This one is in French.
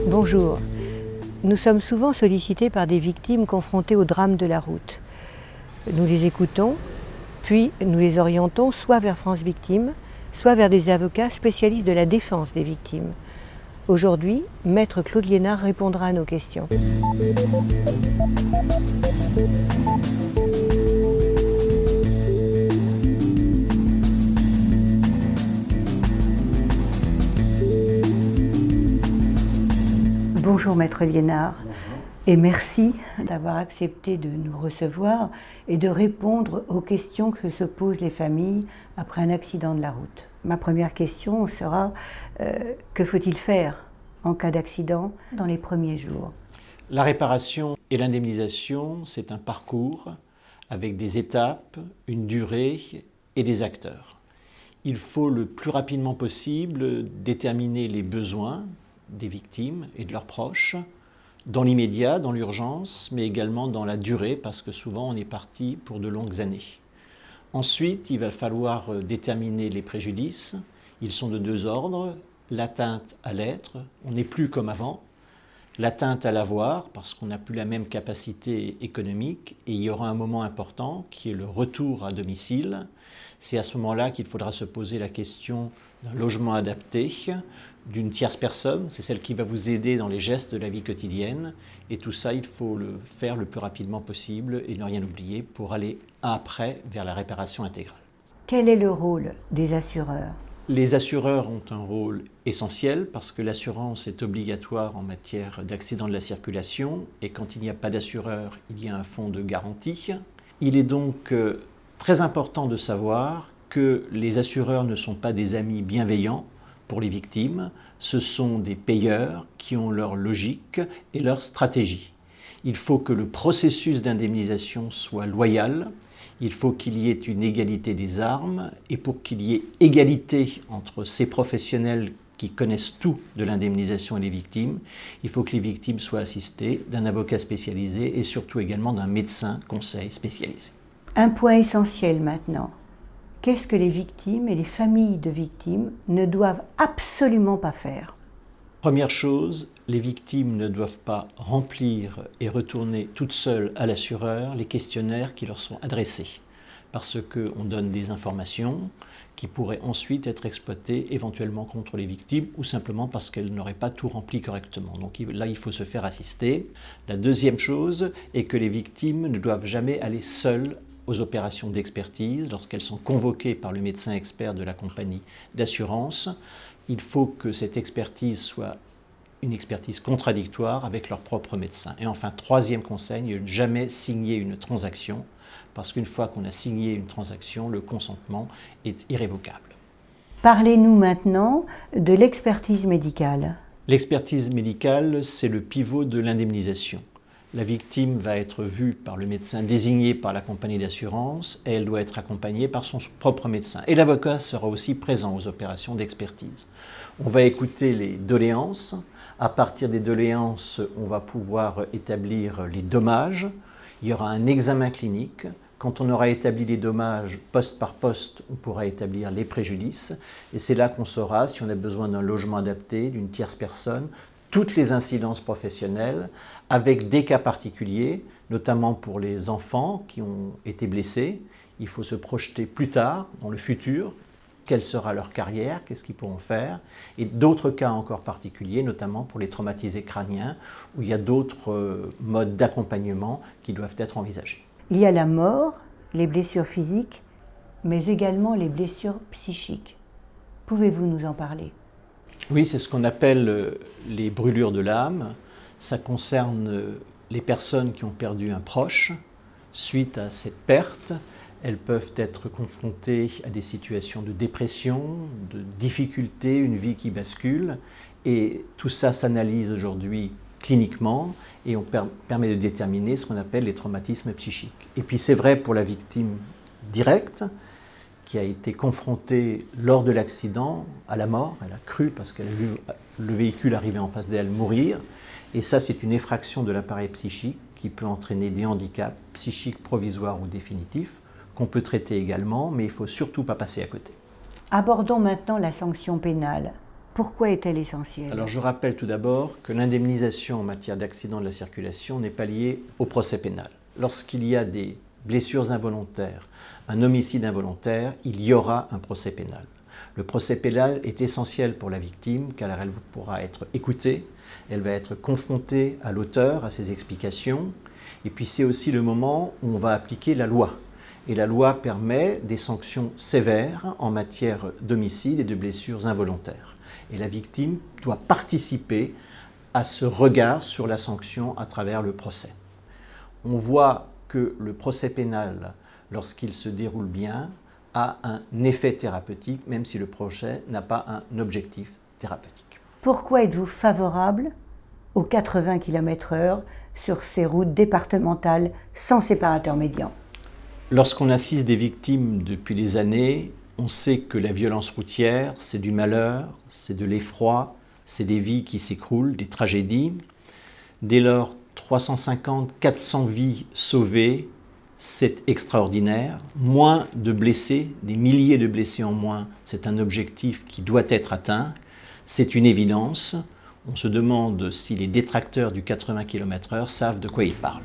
Bonjour. Nous sommes souvent sollicités par des victimes confrontées au drame de la route. Nous les écoutons, puis nous les orientons soit vers France Victimes, soit vers des avocats spécialistes de la défense des victimes. Aujourd'hui, Maître Claude Liénard répondra à nos questions. Bonjour Maître Liénard. Bonjour. Et merci d'avoir accepté de nous recevoir et de répondre aux questions que se posent les familles après un accident de la route. Ma première question sera que faut-il faire en cas d'accident dans les premiers jours? La réparation et l'indemnisation, c'est un parcours avec des étapes, une durée et des acteurs. Il faut le plus rapidement possible déterminer les besoins des victimes et de leurs proches, dans l'immédiat, dans l'urgence, mais également dans la durée, parce que souvent on est parti pour de longues années. Ensuite, il va falloir déterminer les préjudices. Ils sont de deux ordres, l'atteinte à l'être, on n'est plus comme avant, l'atteinte à l'avoir, parce qu'on n'a plus la même capacité économique, et il y aura un moment important qui est le retour à domicile. C'est à ce moment-là qu'il faudra se poser la question d'un logement adapté, d'une tierce personne, c'est celle qui va vous aider dans les gestes de la vie quotidienne. Et tout ça, il faut le faire le plus rapidement possible et ne rien oublier pour aller après vers la réparation intégrale. Quel est le rôle des assureurs? Les assureurs ont un rôle essentiel parce que l'assurance est obligatoire en matière d'accident de la circulation et quand il n'y a pas d'assureur, il y a un fonds de garantie. Il est donc très important de savoir que les assureurs ne sont pas des amis bienveillants pour les victimes, ce sont des payeurs qui ont leur logique et leur stratégie. Il faut que le processus d'indemnisation soit loyal, il faut qu'il y ait une égalité des armes, et pour qu'il y ait égalité entre ces professionnels qui connaissent tout de l'indemnisation et les victimes, il faut que les victimes soient assistées d'un avocat spécialisé et surtout également d'un médecin conseil spécialisé. Un point essentiel maintenant. Qu'est-ce que les victimes et les familles de victimes ne doivent absolument pas faire? Première chose, les victimes ne doivent pas remplir et retourner toutes seules à l'assureur les questionnaires qui leur sont adressés, parce qu'on donne des informations qui pourraient ensuite être exploitées éventuellement contre les victimes ou simplement parce qu'elles n'auraient pas tout rempli correctement. Donc là, il faut se faire assister. La deuxième chose est que les victimes ne doivent jamais aller seules aux opérations d'expertise. Lorsqu'elles sont convoquées par le médecin expert de la compagnie d'assurance, il faut que cette expertise soit une expertise contradictoire avec leur propre médecin. Et enfin, troisième conseil, ne jamais signer une transaction, parce qu'une fois qu'on a signé une transaction, le consentement est irrévocable. Parlez-nous maintenant de l'expertise médicale. L'expertise médicale, c'est le pivot de l'indemnisation. La victime va être vue par le médecin désigné par la compagnie d'assurance et elle doit être accompagnée par son propre médecin. Et l'avocat sera aussi présent aux opérations d'expertise. On va écouter les doléances. À partir des doléances, on va pouvoir établir les dommages. Il y aura un examen clinique. Quand on aura établi les dommages poste par poste, on pourra établir les préjudices. Et c'est là qu'on saura si on a besoin d'un logement adapté, d'une tierce personne, toutes les incidences professionnelles, avec des cas particuliers, notamment pour les enfants qui ont été blessés. Il faut se projeter plus tard, dans le futur, quelle sera leur carrière, qu'est-ce qu'ils pourront faire, et d'autres cas encore particuliers, notamment pour les traumatisés crâniens, où il y a d'autres modes d'accompagnement qui doivent être envisagés. Il y a la mort, les blessures physiques, mais également les blessures psychiques. Pouvez-vous nous en parler? Oui, c'est ce qu'on appelle les brûlures de l'âme. Ça concerne les personnes qui ont perdu un proche. Suite à cette perte, elles peuvent être confrontées à des situations de dépression, de difficultés, une vie qui bascule. Et tout ça s'analyse aujourd'hui cliniquement et on permet de déterminer ce qu'on appelle les traumatismes psychiques. Et puis c'est vrai pour la victime directe, qui a été confrontée lors de l'accident à la mort. Elle a cru, parce qu'elle a vu le véhicule arriver en face d'elle, mourir. Et ça, c'est une effraction de l'appareil psychique qui peut entraîner des handicaps psychiques provisoires ou définitifs, qu'on peut traiter également, mais il ne faut surtout pas passer à côté. Abordons maintenant la sanction pénale. Pourquoi est-elle essentielle? Alors je rappelle tout d'abord que l'indemnisation en matière d'accident de la circulation n'est pas liée au procès pénal. Lorsqu'il y a des blessures involontaires, un homicide involontaire, il y aura un procès pénal. Le procès pénal est essentiel pour la victime car elle pourra être écoutée, elle va être confrontée à l'auteur, à ses explications, et puis c'est aussi le moment où on va appliquer la loi. Et la loi permet des sanctions sévères en matière d'homicide et de blessures involontaires. Et la victime doit participer à ce regard sur la sanction à travers le procès. On voit que le procès pénal, lorsqu'il se déroule bien, a un effet thérapeutique, même si le procès n'a pas un objectif thérapeutique. Pourquoi êtes-vous favorable aux 80 km/h sur ces routes départementales sans séparateur médian? Lorsqu'on assiste des victimes depuis des années, on sait que la violence routière, c'est du malheur, c'est de l'effroi, c'est des vies qui s'écroulent, des tragédies. Dès lors, 350, 400 vies sauvées, c'est extraordinaire. Moins de blessés, des milliers de blessés en moins, c'est un objectif qui doit être atteint. C'est une évidence. On se demande si les détracteurs du 80 km/h savent de quoi ils parlent.